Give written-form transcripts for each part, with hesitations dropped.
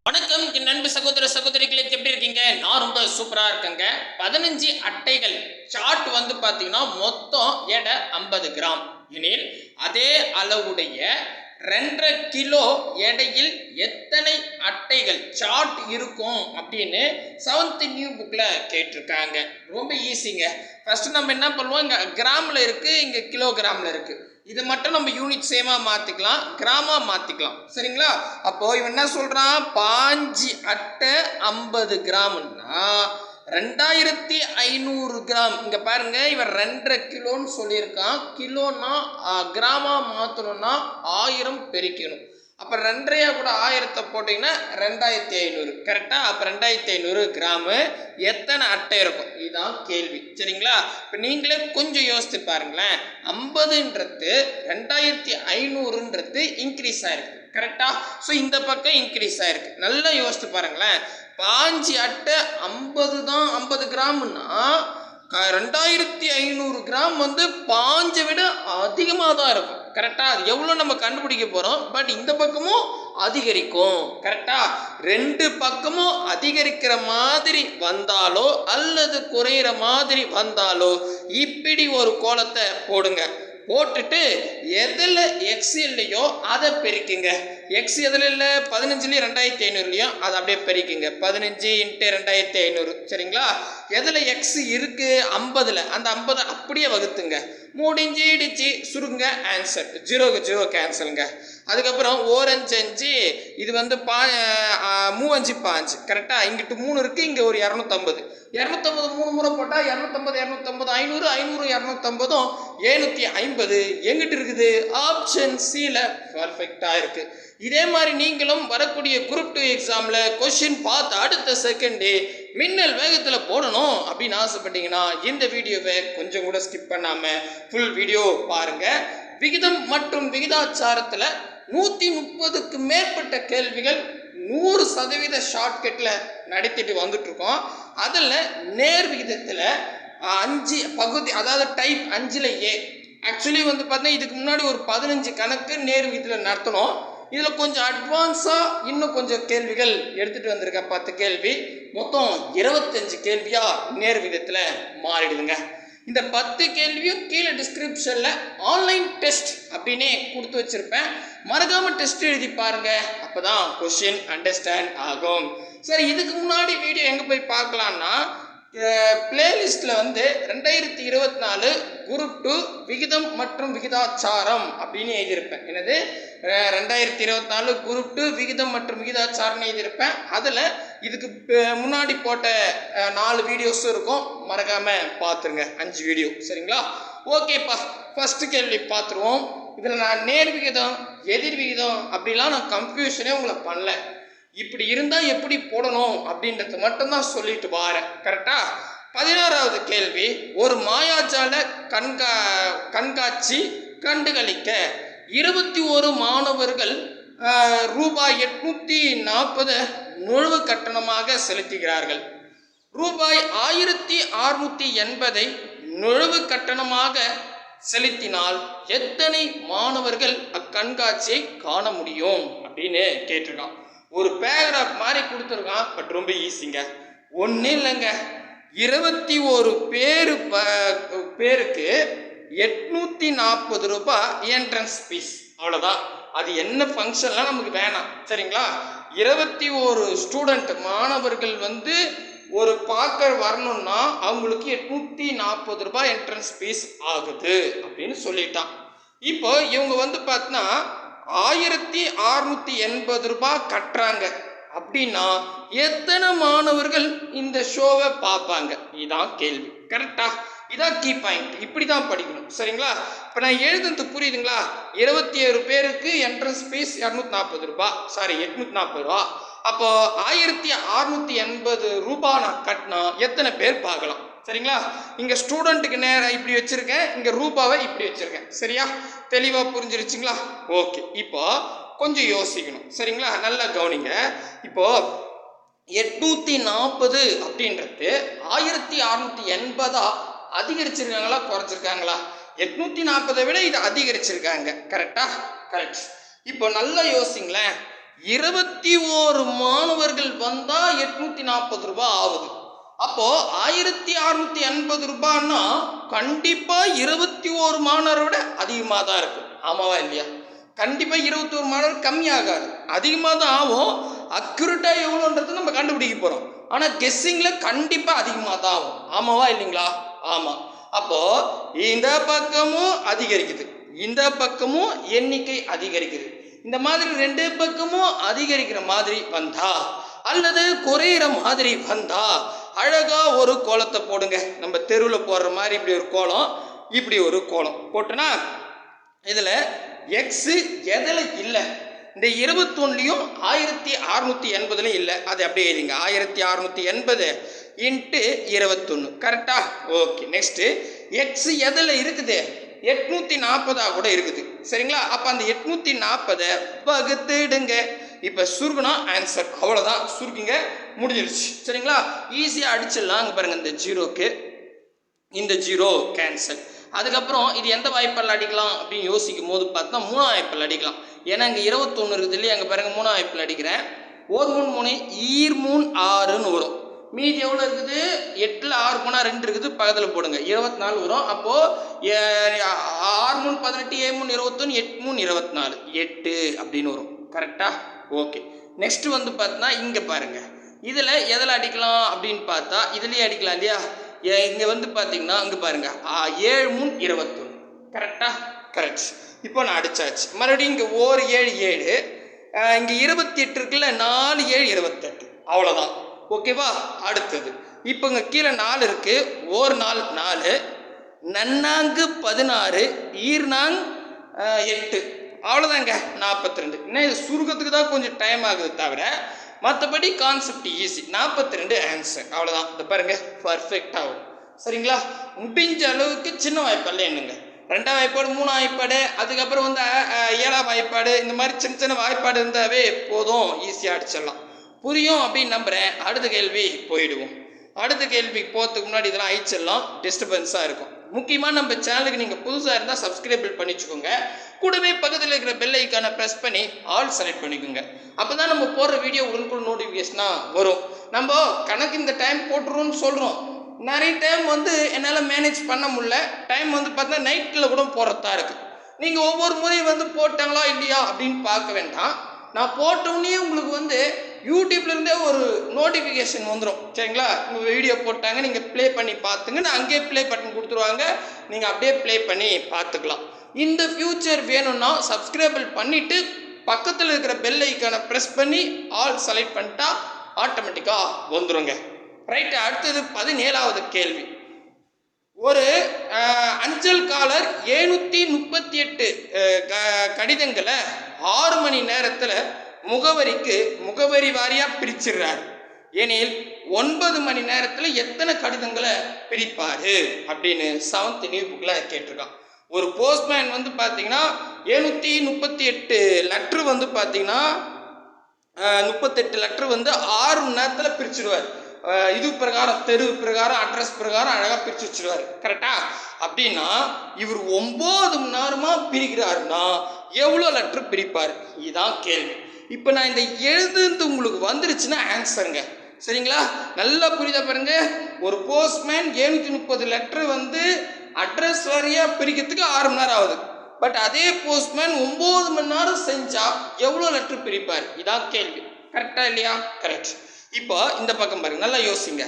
வணக்கம் என் நண்பு சகோதர சகோதரிகளுக்கு எப்படி இருக்கீங்க? நான் ரொம்ப சூப்பரா இருக்கேங்க. 15 அட்டைகள் சார்ட் வந்து பாத்தீங்கன்னா மொத்தம் எடை 50 கிராம் எனில் அதே அளவுடைய 2.5 கிலோ எடையில் எத்தனை அட்டைகள் சார்ட் இருக்கும் அப்படின்னு 7th நியூ புக்ல கேட்டிருக்காங்க. ரொம்ப ஈஸிங்க. ஃபர்ஸ்ட் நம்ம என்ன பண்ணுவோம், இங்க கிராம்ல இருக்கு, இங்க கிலோகிராம்ல இருக்கு. இதை மட்டும் நம்ம யூனிட் சேமா மாத்திக்கலாம், கிராமா மாத்திக்கலாம். சரிங்களா? அப்போ இவன் என்ன சொல்றான், 5 அட்டை 50 கிராம்னா 2500 கிராம். இங்க பாருங்க, இவன் 2.5 கிலோன்னு சொல்லியிருக்கான். கிலோனா கிராமா மாத்தணும்னா 1000 பெருக்கணும். அப்ப 2.5 கூட 1000 போட்டீங்கன்னா 2500. கரெக்டா? அப்ப 2500 கிராம் எத்தனை அட்டை இருக்கும்? இதுதான் கேள்வி. சரிங்களா? இப்ப நீங்களே கொஞ்சம் யோசித்து பாருங்களேன். 50ன்றது 2500ன்றது இன்க்ரீஸ் ஆயிருக்கு. கரெக்டா? ஸோ இந்த பக்கம் இன்க்ரீஸ் ஆயிருக்கு. நல்லா யோசித்து பாருங்களேன். 5 அட்டை 50 தான் 50 கிராம்னா 2500 கிராம் வந்து 5 விட அதிகமாக தான் இருக்கும். கரெக்டா? அது எவ்வளோ நம்ம கண்டுபிடிக்க போகிறோம். பட் இந்த பக்கமும் அதிகரிக்கும். கரெக்டா? ரெண்டு பக்கமும் அதிகரிக்கிற மாதிரி வந்தாலோ அல்லது குறையிற மாதிரி வந்தாலோ இப்படி ஒரு கோலத்தை போடுங்க. போட்டுட்டு எதில் எக்ஸ் இல்லையோ அதை பெருக்குங்க. எக்ஸ் எதில் இல்லை, 15லேயும் 2500லையும் அதை அப்படியே பெருக்குங்க. 15 × 2500. சரிங்களா? எதில் எக்ஸ் இருக்கு 50ல், அந்த 50 அப்படியே வகுத்துங்க. முடிஞ்சிடுச்சு, சுருங்க. ஆன்சர் 0க்கு 0 கேன்சலுங்க. அதுக்கப்புறம் 4 5 5, இது வந்து 3 5 5. கரெக்டா? இங்கிட்டு 3 இருக்கு, இங்கே ஒரு 250. 250 3 முறை போட்டால் 250 250 500 500 250 750 எங்கிட்டு இருக்குது? ஆப்ஷன் சில பர்ஃபெக்டா இருக்கு. இதே மாதிரி நீங்களும் வரக்கூடிய குரூப் 2 எக்ஸாம்ல கொஸ்டின் பார்த்து அடுத்த செகண்டே மின்னல் வேகத்தில் போடணும் அப்படின்னு ஆசைப்பட்டீங்கன்னா இந்த வீடியோவை கொஞ்சம் கூட ஸ்கிப் பண்ணாம ஃபுல் வீடியோ பாருங்க. விகிதம் மற்றும் விகிதாச்சாரத்தில் 130க்கு மேற்பட்ட கேள்விகள் 100% ஷார்ட்கட்டில் நடத்திட்டு வந்துட்டு இருக்கோம். அதில் நேர் விகிதத்தில் 5 பகுதி, அதாவது டைப் 5ல் ஏ. ஆக்சுவலி வந்து பார்த்தீங்கன்னா இதுக்கு முன்னாடி ஒரு 15 கணக்கு நேர் விகிதத்தில் நடத்தணும். இதில் கொஞ்சம் அட்வான்ஸாக இன்னும் கொஞ்சம் கேள்விகள் எடுத்துகிட்டு வந்திருக்கேன். 10 கேள்வி, மொத்தம் 25 கேள்வியாக நேர் விகிதத்தில் மாறிடுதுங்க. இந்த 10 கேள்வியும் கீழே டிஸ்கிரிப்ஷனில் ஆன்லைன் டெஸ்ட் அப்படின்னே கொடுத்து வச்சுருப்பேன். மறக்காமல் டெஸ்ட் எழுதி பாருங்கள். அப்போ தான் கொஸ்டின் அண்டர்ஸ்டாண்ட் ஆகும். சரி, இதுக்கு முன்னாடி வீடியோ எங்கே போய் பார்க்கலான்னா, பிளேலிஸ்ட்டில் வந்து 2024 குரூப் 2 விகிதம் மற்றும் விகிதாச்சாரம் அப்படின்னு எழுதியிருப்பேன். என்னது? 2024 குரூப் 2 விகிதம் மற்றும் விகிதாச்சாரம் எழுதியிருப்பேன். அதில் இதுக்கு முன்னாடி போட்ட 4 வீடியோஸும் இருக்கும். மறக்காமல் பார்த்துருங்க, 5 வீடியோ. சரிங்களா? ஓகேப்பா, ஃபஸ்ட்டு கேள்வி பார்த்துருவோம். இதில் நான் நேர் விகிதம் எதிர் விகிதம் அப்படிலாம் நான் கன்ஃபியூஷனே உங்களை பண்ணல. இப்படி இருந்தால் எப்படி போடணும் அப்படின்றது மட்டும்தான் சொல்லிட்டு வாரேன். கரெக்டா? 16வது கேள்வி. ஒரு மாயாஜால கண்காட்சி கண்டுகளிக்க 21 மாணவர்கள் ரூபாய் 840 நுழைவு கட்டணமாக செலுத்துகிறார்கள். ரூபாய் 1680 நுழைவு கட்டணமாக செலுத்தினால் எத்தனை மாணவர்கள் அக்கண்காட்சியை காண முடியும் அப்படின்னு கேட்டிருக்கான். ஒரு பேராகிராஃப் மாதிரி கொடுத்துருக்கான். பட் ரொம்ப ஈஸிங்க. ஒன்றும் இல்லைங்க, 21 பேருக்கு 840 ரூபாய் என்ட்ரன்ஸ் ஃபீஸ். அவ்வளோதான். அது என்ன ஃபங்க்ஷன்லாம் நமக்கு வேணாம். சரிங்களா? 21 ஸ்டூடெண்ட் மாணவர்கள் வந்து ஒரு பார்க்க வரணும்னா அவங்களுக்கு 840 ரூபாய் என்ட்ரன்ஸ் ஃபீஸ் ஆகுது அப்படின்னு சொல்லிட்டான். இப்போ இவங்க வந்து பார்த்தீங்கன்னா 1680 ரூபாய் கட்டுறாங்க அப்படின்னா எத்தனை மாணவர்கள் இந்த ஷோவை பார்ப்பாங்க? இதான் கேள்வி. கரெக்டா? இதான் கீ பாயிண்ட். இப்படி தான் படிக்கணும். சரிங்களா? இப்போ நான் எழுதுறது புரியுதுங்களா? 27 பேருக்கு என்ட்ரன்ஸ் ஃபீஸ் 240 ரூபாய், சாரி 840 ரூபா. அப்போ 1680 ரூபாய் நான் கட்டினா எத்தனை பேர் பார்க்கலாம்? சரிங்களா? இங்கே ஸ்டூடெண்ட்டுக்கு நேரம் இப்படி வச்சுருக்கேன், இங்கே ரூபாவை இப்படி வச்சுருக்கேன். சரியா? தெளிவாக புரிஞ்சிருச்சுங்களா? ஓகே. இப்போ கொஞ்சம் யோசிக்கணும். சரிங்களா? நல்லா கவனிங்க. இப்போ 840 அப்படின்றது 1680 அதிகரிச்சிருக்காங்களா குறைச்சிருக்காங்களா? 840 விட இது அதிகரிச்சிருக்காங்க. கரெக்டா? கரெக்ட். இப்போ நல்லா யோசிங்களேன். 21 மாணவர்கள் வந்தால் 840 ரூபாய் ஆகுது. அப்போது 1680 ரூபான்னா கண்டிப்பாக 21 மாணவரை விட அதிகமாக தான் இருக்கும். ஆமாவா இல்லையா? கண்டிப்பாக 21 மாணவர் கம்மியாகாது, அதிகமாக தான் ஆகும். அக்யூரேட்டாக எவ்வளோன்றது நம்ம கண்டுபிடிக்க போகிறோம். ஆனால் கெஸ்ஸிங்கில் கண்டிப்பாக அதிகமாக தான் ஆகும். ஆமாவா இல்லைங்களா? ஆமாம். அப்போது இந்த பக்கமும் அதிகரிக்குது, இந்த பக்கமும் எண்ணிக்கை அதிகரிக்குது. இந்த மாதிரி ரெண்டு பக்கமும் அதிகரிக்கிற மாதிரி வந்தா அல்லது குறையிற மாதிரி வந்தா அழகா ஒரு கோலத்தை போடுங்க. நம்ம தெருவில் போடுற மாதிரி இப்படி ஒரு கோலம், இப்படி ஒரு கோலம் போட்டோன்னா இதில் எக்ஸு எதில் இல்லை, இந்த 21லையும் 1680 இல்லை. அது அப்படியே எழுதிங்க. 1680 × 21 கரெக்டா? ஓகே. நெக்ஸ்ட்டு எக்ஸ் எதில் இருக்குது? 840 கூட இருக்குது. சரிங்களா? அப்போ அந்த 840 வகுத்துடுங்க. இப்போ சுருக்குனா ஆன்சர், அவ்வளோதான். சுருக்குங்க, முடிஞ்சிருச்சு. சரிங்களா? ஈஸியாக அடிச்சிடலாம். அங்கே பாருங்கள், இந்த ஜீரோக்கு இந்த ஜீரோ கேன்சல். அதுக்கப்புறம் இது எந்த வாய்ப்பால் அடிக்கலாம் அப்படின்னு யோசிக்கும் போது பார்த்தா 3ஆம் வாய்ப்பால் அடிக்கலாம். ஏன்னா இங்கே 21 இருக்குது இல்லையா? அங்கே பாருங்கள், 3ஆம் வாய்ப்பால் அடிக்கிறேன். 1 3 3 ஈர் 3 6ன்னு வரும். மீதி எவ்வளோ இருக்குது? 8ல் 6 போனால் 2 இருக்குது, பக்கத்தில் போடுங்க, 24 வரும். அப்போது 6 3 18 7 3 21 8 3 24 8 அப்படின்னு வரும். கரெக்டாக? ஓகே. நெக்ஸ்ட்டு வந்து பார்த்தீங்கன்னா இங்கே பாருங்கள், இதில் எதில் அடிக்கலாம் அப்படின்னு பார்த்தா இதுலேயே அடிக்கலாம் இல்லையா? இங்கே வந்து பார்த்தீங்கன்னா இங்கே பாருங்கள், 7 3 21 கரெக்டாக? கரெக்ட். இப்போ நான் அடித்தாச்சு. மறுபடியும் இங்கே 1 7 7, இங்கே 28 இருக்குல்ல, 4 7 28, அவ்வளோதான். ஓகேவா? அடுத்தது இப்போ இங்கே கீழே 4 இருக்குது, 1 4 4, நன்னாங்கு 16, ஈர்நாங் 8, அவ்வளோதாங்க 42. இன்னும் இது சுருக்கத்துக்கு தான் கொஞ்சம் டைம் ஆகுது தவிர மற்றபடி கான்செப்ட் ஈஸி. 42 ஆன்சர், அவ்வளோதான். இந்த பாருங்க, பர்ஃபெக்டாக வரும். சரிங்களா? முடிஞ்ச அளவுக்கு சின்ன வாய்ப்பாடில் எண்ணுங்க. 2ஆம் வாய்ப்பாடு, 3ஆம் வாய்ப்பாடு, அதுக்கப்புறம் வந்து 7ஆம் வாய்ப்பாடு, இந்த மாதிரி சின்ன சின்ன வாய்ப்பாடு இருந்தாவே போதும், ஈஸியாக அடிச்சிடலாம். புரியும் அப்படின்னு நம்புகிறேன். அடுத்த கேள்வி போயிடுவோம். அடுத்த கேள்விக்கு போகிறதுக்கு முன்னாடி இதெல்லாம் அழிச்சிடலாம், டிஸ்டர்பன்ஸாக இருக்கும். முக்கியமாக நம்ம சேனலுக்கு நீங்கள் புதுசாக இருந்தால் சப்ஸ்கிரைப் பண்ணிச்சுக்கோங்க. கூடவே பக்கத்தில் இருக்கிற பெல் ஐக்கானை ப்ரெஸ் பண்ணி ஆல் செலக்ட் பண்ணிக்கோங்க. அப்போ தான் நம்ம போடுற வீடியோ உடனுக்குள்ள நோட்டிஃபிகேஷனாக வரும். நம்ம கணக்கு இந்த டைம் போட்டுருவோம்னு சொல்கிறோம், நிறைய டைம் வந்து என்னால் மேனேஜ் பண்ண முடியல. டைம் வந்து பார்த்தீங்கன்னா நைட்டில் கூட போகிறதா இருக்குது. நீங்கள் ஒவ்வொரு முறையும் வந்து போட்டாங்களா இல்லையா அப்படின்னு பார்க்க வேண்டாம். நான் போட்டோன்னே உங்களுக்கு வந்து யூடியூப்லேருந்தே ஒரு நோட்டிஃபிகேஷன் வந்துடும். சரிங்களா? உங்கள் வீடியோ போட்டாங்க, நீங்கள் ப்ளே பண்ணி பார்த்துங்க, நான் அங்கேயே ப்ளே பட்டன் கொடுத்துருவாங்க, நீங்கள் அப்படியே ப்ளே பண்ணி பார்த்துக்கலாம். இந்த ஃபியூச்சர் வேணும்னா சப்ஸ்கிரைபிள் பண்ணிவிட்டு பக்கத்தில் இருக்கிற பெல் ஐக்கானை ப்ரெஸ் பண்ணி ஆல் செலக்ட் பண்ணிட்டா ஆட்டோமேட்டிக்காக வந்துடுங்க. ரைட்டு. அடுத்தது 17வது கேள்வி. ஒரு அஞ்சல்காரர் 738 கடிதங்களை 6 மணி நேரத்தில் முகவரி வாரியாக பிரிச்சிடுறாரு. எனில் 9 மணி நேரத்தில் எத்தனை கடிதங்களை பிரிப்பார் அப்படின்னு 7th நியூ புக்கில் கேட்டிருக்கான். ஒரு போஸ்ட்மேன் வந்து பார்த்தீங்கன்னா 738 லெட்ரு வந்து பார்த்தீங்கன்னா 38 லெட்ரு வந்து 6 மணி நேரத்தில் பிரிச்சுடுவார். இது பிரகாரம், தெரு பிரகாரம், அட்ரஸ் பிரகாரம் அழகாக பிரித்து வச்சுருவார். கரெக்டா? அப்படின்னா இவர் 9 மணி நேரமாக பிரிக்கிறாருன்னா எவ்வளோ லெட்ரு பிரிப்பார்? இதுதான் கேள்வி. இப்போ நான் இந்த எழுதுந்து உங்களுக்கு வந்துருச்சுன்னா ஆன்சருங்க. சரிங்களா? நல்லா புரியுதா பாருங்க. ஒரு போஸ்ட்மேன் 730 லெட்ரு வந்து அட்ரஸ் வரையாக பிரிக்கிறதுக்கு 6 மணி நேரம் ஆகுது. பட் அதே போஸ்ட்மேன் 9 மணி நேரம் செஞ்சால் எவ்வளோ லெட்ரு பிரிப்பார்? இதான் கேள்வி. கரெக்டா இல்லையா? கரெக்ட். இப்போ இந்த பக்கம் பாருங்க, நல்லா யோசிங்க.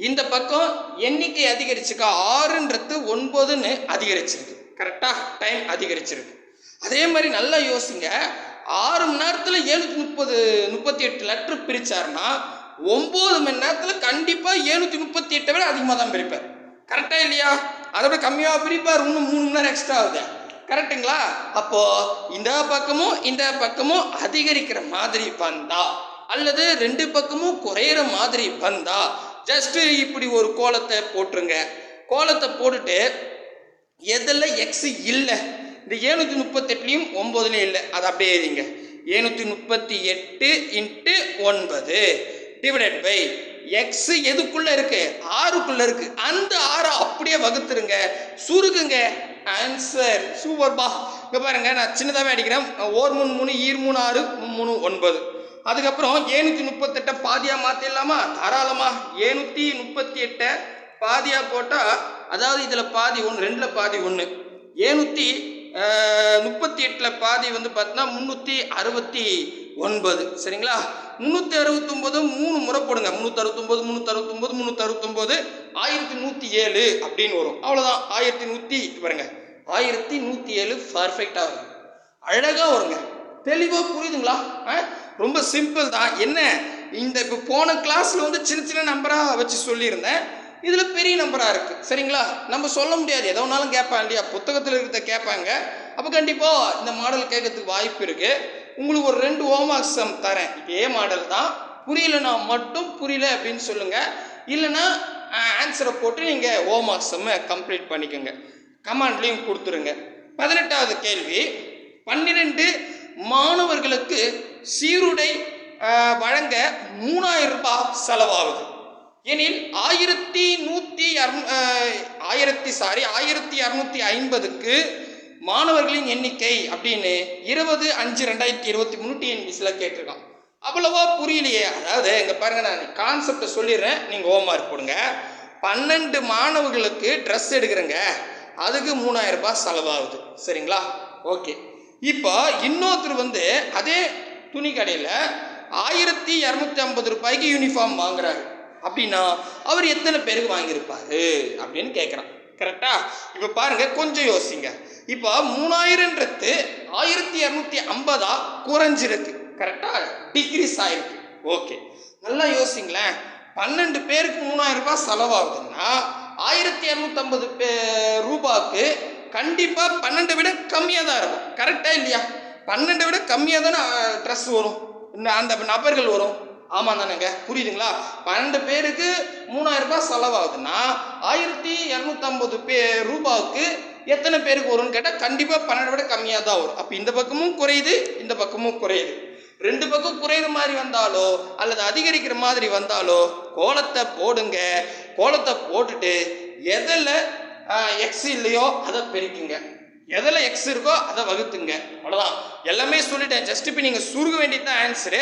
இந்த பக்கம் எண்ணிக்கை அதிகரிச்சுக்கா, 6ன்றது 9ன்னு அதிகரிச்சிருக்கு. கரெக்டா? டைம் அதிகரிச்சிருக்கு. அதே மாதிரி நல்லா யோசிங்க. 6 மணி நேரத்தில் 738 லெட்ரு பிரிச்சாருன்னா 9 மணி நேரத்தில் கண்டிப்பாக 738 விட அதிகமாக தான் பிரிப்பார். கரெக்டா இல்லையா? அதோட கம்மியாக பிரிப்பார், இன்னும் 3 மணி நேரம் எக்ஸ்ட்ரா ஆகுது. கரெக்டுங்களா? அப்போ இந்த பக்கமும் அதிகரிக்கிற மாதிரி வந்தா அல்லது 2 பக்கமும் குறையிற மாதிரி வந்தா ஜஸ்ட் இப்படி ஒரு கோலத்தை போட்டுருங்க. கோலத்தை போட்டுட்டு எதில் எக்ஸ் இல்லை, இந்த 738லையும் 9லையும் இல்லை, அது அப்படியே எழுதிங்க. 738 × 9 டிவைடட் பை எக்ஸ் எதுக்குள்ளே இருக்கு? 6க்குள்ளே இருக்கு. அந்த 6 அப்படியே வகுத்துருங்க, சுருக்குங்க. ஆன்சர் சூப்பர்பா. இங்கே பாருங்க, நான் சின்னதாகவே அடிக்கிறேன். 1 3 3 ஈர் 3 6 3 9. அதுக்கப்புறம் 738 பாதியாக மாற்றிடலாமா? தாராளமா. 738 பாதியாக போட்டால், அதாவது இதில் பாதி ஒன்று, 2ல் பாதி 1, 738 பாதி வந்து பார்த்தீங்கன்னா 369. சரிங்களா? 369 3 முறை போடுங்க. 369 1107 அப்படின்னு வரும். அவ்வளோதான். 1100 பாருங்க, 1107 பர்ஃபெக்டாக வரும். அழகாக வருங்க. தெளிவாக புரியுதுங்களா? ரொம்ப சிம்பிள் தான். என்ன இந்த இப்போ போன கிளாஸில் வந்து சின்ன சின்ன நம்பராக வச்சு சொல்லியிருந்தேன். இதில் பெரிய நம்பராக இருக்குது. சரிங்களா? நம்ம சொல்ல முடியாது, எதோ ஒன்றாலும் கேட்பாங்க இல்லையா? புத்தகத்தில் இருக்கிறத கேட்பாங்க. அப்போ கண்டிப்பாக இந்த மாடல் கேட்கறதுக்கு வாய்ப்பு இருக்குது. உங்களுக்கு ஒரு 2 ஹோம்ஒர்க் சம் தரேன். இதே மாடல் தான். புரியலன்னா மட்டும் புரியல அப்படின்னு சொல்லுங்கள். இல்லைன்னா ஆன்சரை போட்டு நீங்கள் ஹோம்ஒர்க் சம்மை கம்ப்ளீட் பண்ணிக்கோங்க. கமாண்ட்லேயும் கொடுத்துருங்க. 18வது கேள்வி. 12 மாணவர்களுக்கு சீருடை வழங்க 3000 ரூபாய் செலவாகுது எனில் 1250க்கு மாணவர்களின் எண்ணிக்கை அப்படின்னு 20/5/2023 டிஎன்பிசியில் கேட்டிருக்கான். அவ்வளவா புரியலையே. அதாவது இங்கே பாருங்க, நான் கான்செப்டை சொல்லிடுறேன், நீங்கள் ஹோம்ஒர்க் போடுங்க. 12 மாணவர்களுக்கு ட்ரெஸ் எடுக்கிறேங்க, அதுக்கு 3000 ரூபாய் செலவாகுது. சரிங்களா? ஓகே. இப்போ இன்னொருத்தர் வந்து அதே துணி கடையில் 1250 ரூபாய்க்கு யூனிஃபார்ம் வாங்குறாரு அப்படின்னா அவர் எத்தனை பேருக்கு வாங்கியிருப்பாரு அப்படின்னு கேட்குறான். கரெக்டா? இப்போ பாருங்க, கொஞ்சம் யோசிங்க. இப்போ 3000ன்றது 1250 குறைஞ்சிருக்கு. கரெக்டா? டிகிரிஸ் ஆயிருக்கு. ஓகே, நல்லா யோசிங்களேன். 12 பேருக்கு 3000 ரூபாய் செலவாகுதுன்னா 1250 ரூபாய்க்கு கண்டிப்பாக 12 விட கம்மியாக தான் இருக்கும். கரெக்டாக இல்லையா? 12 விட கம்மியாக தானே ட்ரெஸ் வரும், அந்த நபர்கள் வரும். ஆமாம் தானேங்க? புரியுதுங்களா? 12 பேருக்கு 3000 ரூபாய் செலவாகுதுன்னா 1250 ரூபாய்க்கு எத்தனை பேருக்கு வரும்னு கேட்டால் கண்டிப்பாக 12 விட கம்மியாக தான் வரும். அப்போ இந்த பக்கமும் குறையுது, இந்த பக்கமும் குறையுது. 2 பக்கம் குறையிற மாதிரி வந்தாலோ அல்லது அதிகரிக்கிற மாதிரி வந்தாலோ கோலத்தை போடுங்க. கோலத்தை போட்டுட்டு எதில் எக்ஸ் இல்லையோ அதை பெருக்குங்க, எதில் எக்ஸ் இருக்கோ அதை வகுத்துங்க. அவ்வளோதான். எல்லாமே சொல்லிட்டேன். ஜஸ்ட் இப்போ நீங்கள் சுருக வேண்டியது தான் ஆன்சரு.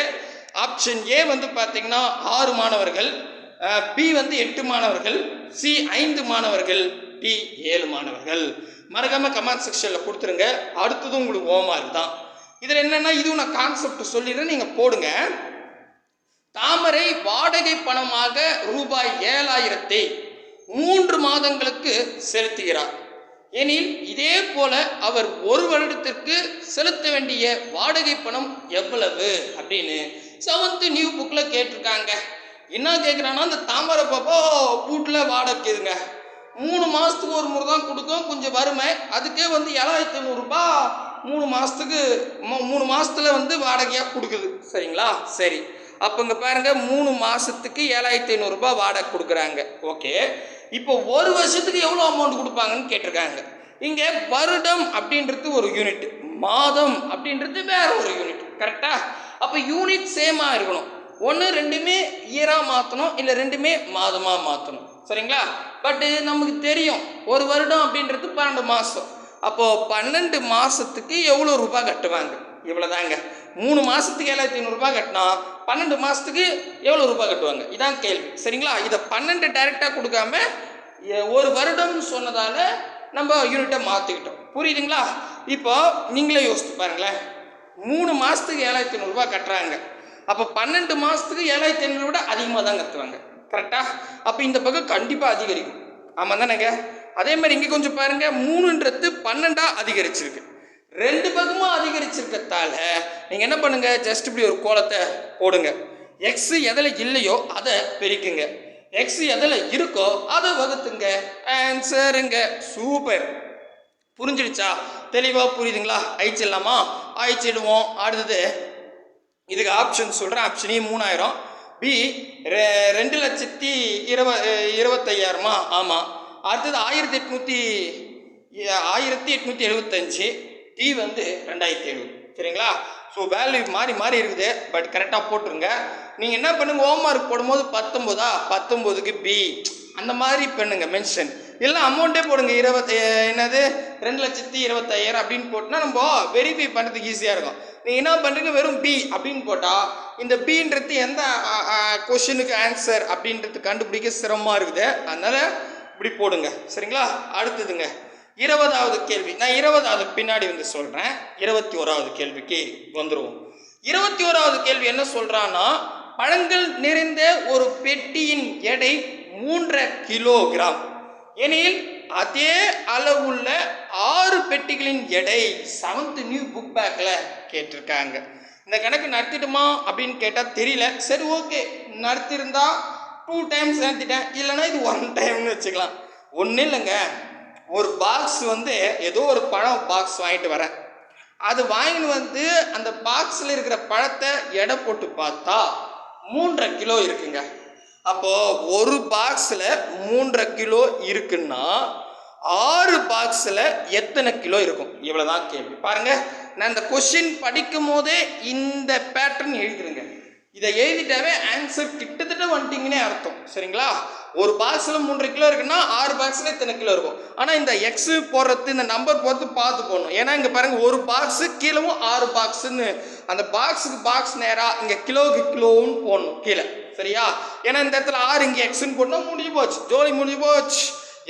ஆப்ஷன் ஏ வந்து பார்த்தீங்கன்னா 6 மாணவர்கள், பி வந்து 8 மாணவர்கள், சி 5 மாணவர்கள், டி 7 மாணவர்கள். மறக்காமல் கமெண்ட் செக்ஷனில் கொடுத்துருங்க. அடுத்தது உங்களுக்கு ஹோம்ஒர்க் தான். இதில் என்னென்னா, இதுவும் நான் கான்செப்ட் சொல்லிடுறேன், நீங்கள் போடுங்க. தாமரை வாடகை பணமாக ரூபாய் 7000 3 மாதங்களுக்கு செலுத்துகிறார் எனில் இதே போல அவர் 1 வருடத்திற்கு செலுத்த வேண்டிய வாடகை பணம் எவ்வளவு அப்படின்னு 7th நியூ புக்கில் கேட்டிருக்காங்க. என்ன கேட்குறான்னா, அந்த தாமரை பாப்பா வீட்டில் வாடகைக்குதுங்க, 3 மாதத்துக்கு ஒரு முறை தான் கொடுக்கும், கொஞ்சம் வறுமை, அதுக்கே வந்து 7500 ரூபாய் 3 மாதத்துக்கு 3 மாதத்தில் வந்து வாடகையாக கொடுக்குது. சரிங்களா? சரி, அப்போ இங்கே பாருங்கள், 3 மாதத்துக்கு 7500 ரூபாய் வாடகை கொடுக்குறாங்க. ஓகே, இப்போ 1 வருஷத்துக்கு எவ்வளோ அமௌண்ட் கொடுப்பாங்கன்னு கேட்டிருக்காங்க. இங்கே வருடம் அப்படின்றது ஒரு யூனிட், மாதம் அப்படின்றது வேற ஒரு யூனிட். கரெக்டா? அப்போ யூனிட் சேமாக இருக்கணும். ஒன்று 2மே இயராக மாற்றணும், இல்லை 2மே மாதமாக மாற்றணும். சரிங்களா? பட்டு நமக்கு தெரியும் 1 வருடம் அப்படின்றது 12 மாதம். அப்போது 12 மாதத்துக்கு எவ்வளோ ரூபாய் கட்டுவாங்க? இவ்வளோதாங்க. 3 மாதத்துக்கு 7500 ரூபாய் கட்டினா 12 மாதத்துக்கு எவ்வளோ ரூபாய் கட்டுவாங்க? இதான் கேள்வி. சரிங்களா? இதை 12 டைரெக்டாக கொடுக்காம 1 வருடம்னு சொன்னதால நம்ம யூனிட்டை மாற்றிக்கிட்டோம். புரியுதுங்களா? இப்போ நீங்களே யோசித்து பாருங்களேன். 3 மாதத்துக்கு 7500 ரூபாய் கட்டுறாங்க. அப்போ 12 மாதத்துக்கு 7500 விட அதிகமாக தான் கட்டுவாங்க. கரெக்டாக? அப்போ இந்த பக்கம் கண்டிப்பாக அதிகரிக்கும். ஆமாம் தானேங்க? அதே மாதிரி இங்கே கொஞ்சம் பாருங்கள், 3ன்றது 12 அதிகரிச்சிருக்கு. 2 பக்கமும் அதிகரிச்சிருக்கிறதால நீங்கள் என்ன பண்ணுங்க, ஜஸ்ட் இப்படி ஒரு கோலத்தை போடுங்க. எக்ஸ் எதில் இல்லையோ அதை பெருக்குங்க, எக்ஸ் எதில் இருக்கோ அதை வகுத்துங்க. ஆன்சருங்க. சூப்பர். புரிஞ்சிடுச்சா? தெளிவாக புரியுதுங்களா? அழிச்சிடலாமா? அழிச்சிடுவோம். அடுத்தது இதுக்கு ஆப்ஷன் சொல்கிறேன். Option A 3000, B 2,25,000. ஆமாம். அடுத்தது 1875, டி வந்து 2070. சரிங்களா? ஸோ வேல்யூ மாறி மாறி இருக்குது, பட் கரெக்டாக போட்டுருங்க. நீங்கள் என்ன பண்ணுங்கள், ஹோம்ஒர்க் போடும்போது 19க்கு பி அந்த மாதிரி பண்ணுங்க மென்ஷன். இல்லை அமௌண்ட்டே போடுங்க, என்னது 2,20,000 அப்படின்னு போட்டுனா நம்ம வெரிஃபை பண்ணுறதுக்கு ஈஸியாக இருக்கும். நீங்கள் என்ன பண்ணுறீங்க, வெறும் பி அப்படின்னு போட்டால் இந்த பின்றது எந்த கொஷனுக்கு ஆன்சர் அப்படின்றது கண்டுபிடிக்க சிரமமாக இருக்குது. அதனால் இப்படி போடுங்க. சரிங்களா? அடுத்ததுங்க 20வது கேள்வி. நான் 20வது பின்னாடி வந்து சொல்கிறேன். 21வது கேள்விக்கு வந்துடுவோம். 21வது கேள்வி என்ன சொல்கிறான்னா, பழங்கள் நிறைந்த ஒரு பெட்டியின் எடை 3 கிலோகிராம் எனில் அதே அளவுள்ள 6 பெட்டிகளின் எடை 7th நியூ புக் பேக்கில் கேட்டிருக்காங்க. இந்த கணக்கு நடத்திட்டுமா அப்படின்னு கேட்டால் தெரியல. சரி, ஓகே, நடத்திருந்தா 2 டைம்ஸ் நடத்திட்டேன், இல்லைன்னா இது 1 டைம்னு வச்சுக்கலாம். ஒன்றும் இல்லைங்க, ஒரு பாக்ஸ் வந்து ஏதோ ஒரு பழம் பாக்ஸ் வாங்கிட்டு வரேன். அது வாங்கிட்டு வந்து அந்த பாக்ஸில் இருக்கிற பழத்தை எடை போட்டு பார்த்தா 3 கிலோ இருக்குங்க. அப்போது ஒரு பாக்ஸில் 3 கிலோ இருக்குன்னா 6 பாக்ஸில் எத்தனை கிலோ இருக்கும்? இவ்வளோதான் கேள்வி. பாருங்கள், நான் இந்த கொஸ்டின் படிக்கும் போதே இந்த பேட்டர்ன் எழுதிருங்க. இதை எழுதிட்டாவே ஆன்சர் கிட்டத்தட்ட வந்துட்டிங்கன்னே அர்த்தம். சரிங்களா? ஒரு பாக்ஸில் 3 கிலோ இருக்குன்னா 6 பாக்ஸில் இத்தனை கிலோ இருக்கும். ஆனால் இந்த எக்ஸு போடுறது, இந்த நம்பர் போட்டு பார்த்து போடணும். ஏன்னா இங்கே பாருங்கள், ஒரு பாக்ஸு கீழவும் 6 பாக்ஸுன்னு அந்த பாக்ஸுக்கு பாக்ஸ் நேராக இங்கே கிலோவுக்கு கிலோன்னு போடணும் கீழே. சரியா? ஏன்னா இந்த இடத்துல 6 இங்கே எக்ஸுன்னு போட்டால் முடிஞ்சு போச்சு, ஜோலி முடிஞ்சு போச்சு.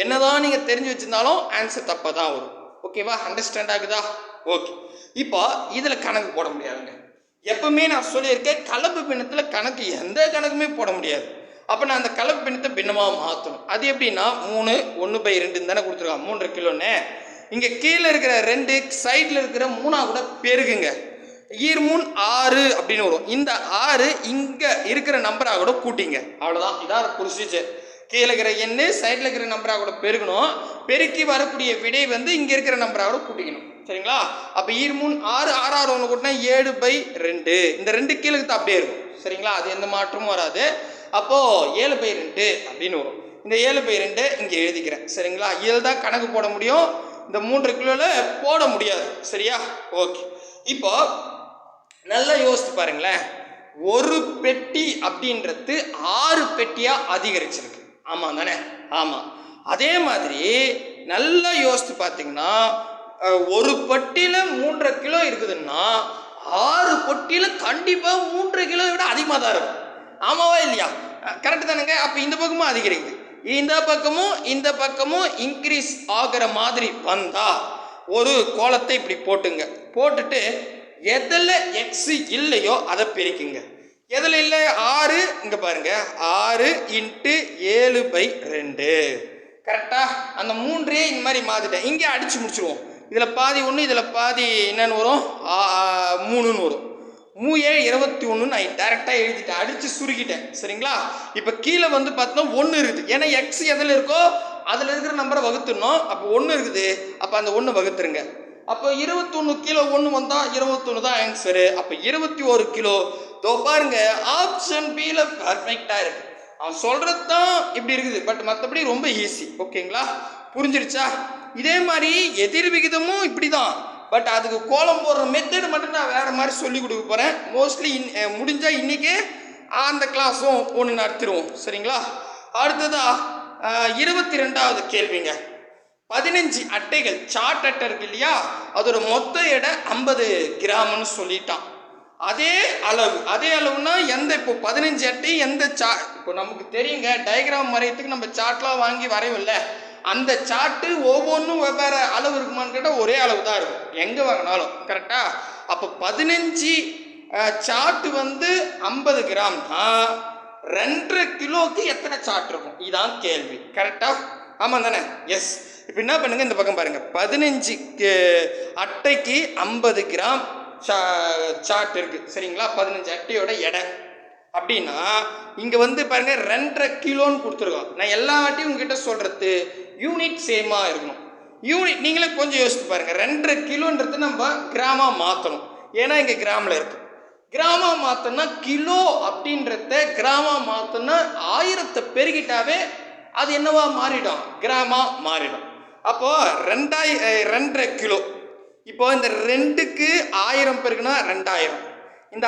என்னதான் நீங்கள் தெரிஞ்சு வச்சுருந்தாலும் ஆன்சர் தப்பாக தான் வரும். ஓகேவா? அண்டர்ஸ்டாண்ட் ஆகுதா? ஓகே. இப்போ இதில் கணக்கு போட முடியாதுங்க. எப்பவுமே நான் சொல்லியிருக்கேன், கலப்பு பின்னத்தில் கணக்கு எந்த கணக்குமே போட முடியாது. அப்போ நான் அந்த கலப்பு பின்னத்தை பின்னமாக மாற்றணும். அது எப்படின்னா, 3 1/2 தானே கொடுத்துருக்கான், 3 கிலோன்னு. இங்கே கீழே இருக்கிற 2 சைடில் இருக்கிற 3 கூட பெருகுங்க. 3 6 அப்படின்னு வரும். இந்த 6 இங்கே இருக்கிற நம்பராக கூட கூட்டிங்க. அவ்வளோதான், இதான் ப்ரொசீஜர். கீழே இருக்கிற எண்ணு சைடில் இருக்கிற நம்பராக கூட பெருகணும். பெருக்கி வரக்கூடிய விடை வந்து இங்கே இருக்கிற நம்பராக கூட கூட்டிக்கணும். சரிங்களா? அப்போ 3 6 6 6 ஒன்று கூட்டினா 7/2. இந்த 2 கீழே தான் அப்படியே இருக்கும். சரிங்களா? அது எந்த மாற்றமும் வராது. அப்போது 7/2 அப்படின்னு வரும். இந்த 7/2 இங்கே எழுதிக்கிறேன். சரிங்களா? இதில் தான் கணக்கு போட முடியும், இந்த 3 கிலோவில் போட முடியாது. சரியா? ஓகே. இப்போ நல்லா யோசித்து பாருங்களேன், ஒரு பெட்டி அப்படின்றது 6 பெட்டியாக அதிகரிச்சிருக்கு. ஆமாம் தானே? ஆமாம். அதே மாதிரி நல்லா யோசித்து பார்த்தீங்கன்னா, ஒரு பெட்டியில் 3 கிலோ இருக்குதுன்னா 6 பெட்டியில் கண்டிப்பாக 3 கிலோ விட அதிகமாக தான் இருக்கும். ஆமாவா இல்லையா? கரெக்டு தானுங்க? அப்போ இந்த பக்கமும் அதிகரிக்குது, இந்த பக்கமும் இன்க்ரீஸ் ஆகிற மாதிரி வந்தால் ஒரு கோலத்தை இப்படி போட்டுங்க. போட்டுட்டு எதில் எக்ஸு இல்லையோ அதை பிரிக்குங்க. எதில் இல்லை? 6. இங்கே பாருங்க, 6 × 7/2. கரெக்டாக அந்த 3 இந்த மாதிரி மாற்றிட்டேன். இங்கே அடித்து முடிச்சுடுவோம். இதில் பாதி 1, இதில் பாதி என்னென்னு வரும்? 3ன்னு வரும். 3 21 நான் டேரெக்டாக எழுதிட்டேன், அடித்து சுருக்கிட்டேன். சரிங்களா? இப்போ கீழே வந்து பார்த்தோன்னா 1 இருக்குது. ஏன்னா எக்ஸ் எதில் இருக்கோ அதில் இருக்கிற நம்பரை வகுத்துடணும். அப்போ 1 இருக்குது, அப்போ அந்த 1 வகுத்துருங்க. அப்போ 21 கிலோ 1 வந்தால் 21 தான் ஆன்சரு. அப்போ 21 கிலோ. தோ பாருங்க, ஆப்ஷன் பியில் பர்ஃபெக்டாக இருக்குது. அவன் சொல்கிறது தான் இப்படி இருக்குது, பட் மற்றபடி ரொம்ப ஈஸி. ஓகேங்களா? புரிஞ்சிருச்சா? இதே மாதிரி எதிர் விகிதமும் இப்படி தான், பட் அதுக்கு கோலம் போடுற மெத்தடு மட்டும் நான் வேறு மாதிரி சொல்லி கொடுக்க போகிறேன். மோஸ்ட்லி முடிஞ்சால் இன்றைக்கே அந்த கிளாஸும் ஒன்று நடத்திடுவோம். சரிங்களா? அடுத்ததாக 22வது கேள்விங்க. 15 அட்டைகள், சார்ட் அட்டை இருக்கு இல்லையா, அதோட மொத்த எடை 50 கிராம்னு சொல்லிட்டான். அதே அளவுனா எந்த, இப்போ 15 அட்டை எந்த இப்போ நமக்கு தெரியுங்க, டயக்ராம் வரையத்துக்கு நம்ம சார்ட்லாம் வாங்கி வரையில்ல, அந்த சார்ட்டு ஒவ்வொன்றும் வெவ்வேறு அளவு இருக்குமான்னு கேட்டால் ஒரே அளவு தான் இருக்கும் எங்கே வாங்கினாலும். கரெக்டாக? அப்போ 15 சார்ட்டு வந்து 50 கிராம்னா 2.5 கிலோவுக்கு எத்தனை சார்ட் இருக்கும்? இதான் கேள்வி. கரெக்டாக? ஆமாம் தானே? எஸ். இப்போ என்ன பண்ணுங்கள், இந்த பக்கம் பாருங்கள், 15 அட்டைக்கு 50 கிராம் சார்ட் இருக்குது. சரிங்களா? 15 அட்டையோட எடை அப்படின்னா இங்கே வந்து பாருங்கள் 2.5 கிலோன்னு கொடுத்துருக்கோம். நான் எல்லா வாட்டியும் உங்ககிட்ட சொல்கிறது யூனிட் சேமாக இருக்கணும். யூனிட் நீங்களே கொஞ்சம் யோசித்து பாருங்கள். 2.5 கிலோன்றது நம்ம கிராமாக மாற்றணும். ஏன்னா இங்கே கிராமில் இருக்குது. கிராமாக மாற்றோன்னா கிலோ அப்படின்றத கிராமாக மாற்றோன்னா 1000 பெருகிட்டாவே அது என்னவா மாறிடும்? கிராமாக மாறிடும். அப்போது 2.5 கிலோ. இப்போ இந்த 2க்கு 1000 பெருக்குனா 2000. இந்த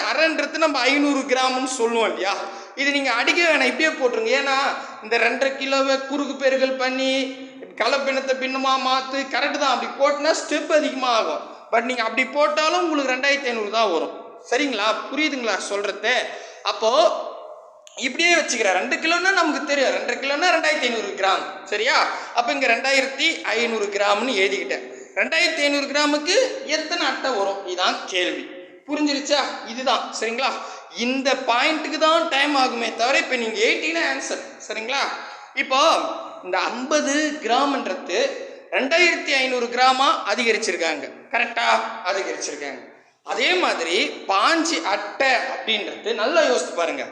அரைன்றது நம்ம 500 கிராம்னு சொல்லுவோம் இல்லையா? இது நீங்கள் அடிக்க வேணாம், இப்படியே போட்டுருங்க. ஏன்னா இந்த 2.5 கிலோவை குறுக்கு பெருக்கல் பண்ணி கலப்பினத்தை பின்னமாக மாற்று கரெக்டு தான். அப்படி போட்டினா ஸ்டெப் அதிகமாக ஆகும். பட் நீங்கள் அப்படி போட்டாலும் உங்களுக்கு 2500 தான் வரும். சரிங்களா? புரியுதுங்களா சொல்கிறது? அப்போது இப்படியே வச்சுக்கிறேன். 2 கிலோன்னா நமக்கு தெரியும், 2 கிலோன்னா 2500 கிராம். சரியா? அப்போ இங்கே 2500 கிராம்னு எழுதிக்கிட்டேன். 2500 கிராமுக்கு எத்தனை அட்டை வரும்? இதுதான் கேள்வி. புரிஞ்சிருச்சா? இதுதான். சரிங்களா? இந்த பாயிண்ட்டுக்கு தான் டைம் ஆகுமே தவிர இப்போ நீங்கள் 18 ஆன்சர். சரிங்களா? இப்போ இந்த 50 கிராம்ன்றது 2500 கிராமாக அதிகரிச்சிருக்காங்க. கரெக்டாக அதிகரிச்சிருக்காங்க. அதே மாதிரி 5 அட்டை அப்படின்றது நல்லா யோசித்து பாருங்க.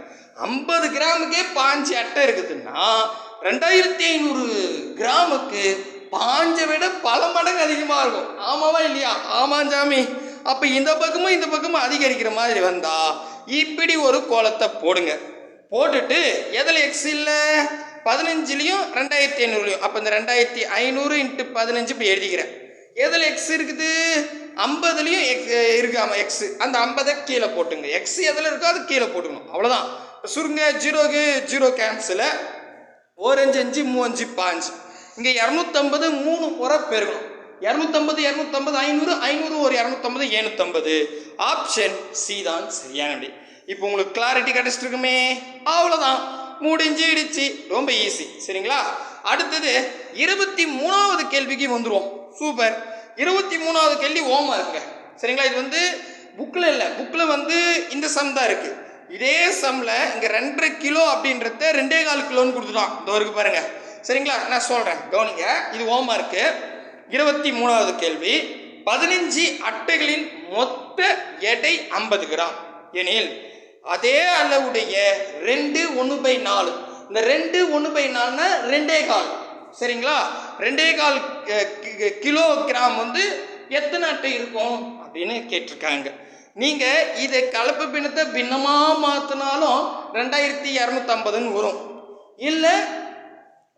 50 கிராமுக்கே 5 அட்டை இருக்குதுன்னா 2500 கிராமுக்கு 5 விட பல மடங்கு அதிகமாக இருக்கும். ஆமாவா இல்லையா? ஆமாம் சாமி. அப்போ இந்த பக்கமும் அதிகரிக்கிற மாதிரி வந்தா இப்படி ஒரு கோலத்தை போடுங்க. போட்டுட்டு எதில் எக்ஸ் இல்லை 15லையும் 2500லையும், அப்போ இந்த 2500 × 15 இப்படி எழுதிக்கிறேன். எதில் எக்ஸ் இருக்குது 50லையும் எக்ஸ் இருக்கு. ஆமாம் எக்ஸ். அந்த 50 கீழே போட்டுங்க. எக்ஸ் எதில் இருக்கோ அது கீழே போட்டுக்கணும். அவ்வளோதான். சுருங்க 0க்கு 0 கேன்சலு. 1 5 5 3 5 5. இங்கே 250 3 முறை பெருகணும். 250 250 500 500 ஒரு 250 750. ஆப்ஷன் சி தான் சரியான விடை. இப்போ உங்களுக்கு கிளாரிட்டி கிடைச்சிருக்குமே. அவ்வளோதான், முடிஞ்சிடுச்சு. ரொம்ப ஈஸி. சரிங்களா? அடுத்தது 23வது கேள்விக்கு வந்துடுவோம். சூப்பர். 23வது கேள்வி ஓமா இருக்குங்க. சரிங்களா? இது வந்து புக்கில் இல்லை. புக்கில் இந்த சம் தான் இருக்குது. இதே சம்மில் இங்கே 2.5 கிலோ அப்படின்றத 2.25 கிலோன்னு கொடுத்துட்டான். இதோ இருக்கு பாருங்க. சரிங்களா? நான் சொல்கிறேன், கவனிங்க. இது ஓமா இருக்கு. 23வது கேள்வி. 15 அட்டைகளின் மொத்த எடை 50 கிராம் எனில் அதே அளவுடைய 2 1/4. இந்த 2 1/4னா 2.25. சரிங்களா? 2.25 கிலோகிராம் எத்தனை அட்டை இருக்கும் அப்படின்னு கேட்டிருக்காங்க. நீங்கள் இதை கலப்பு பின்னத்தை பின்னமாக மாற்றினாலும் 2250ன்னு வரும். இல்லை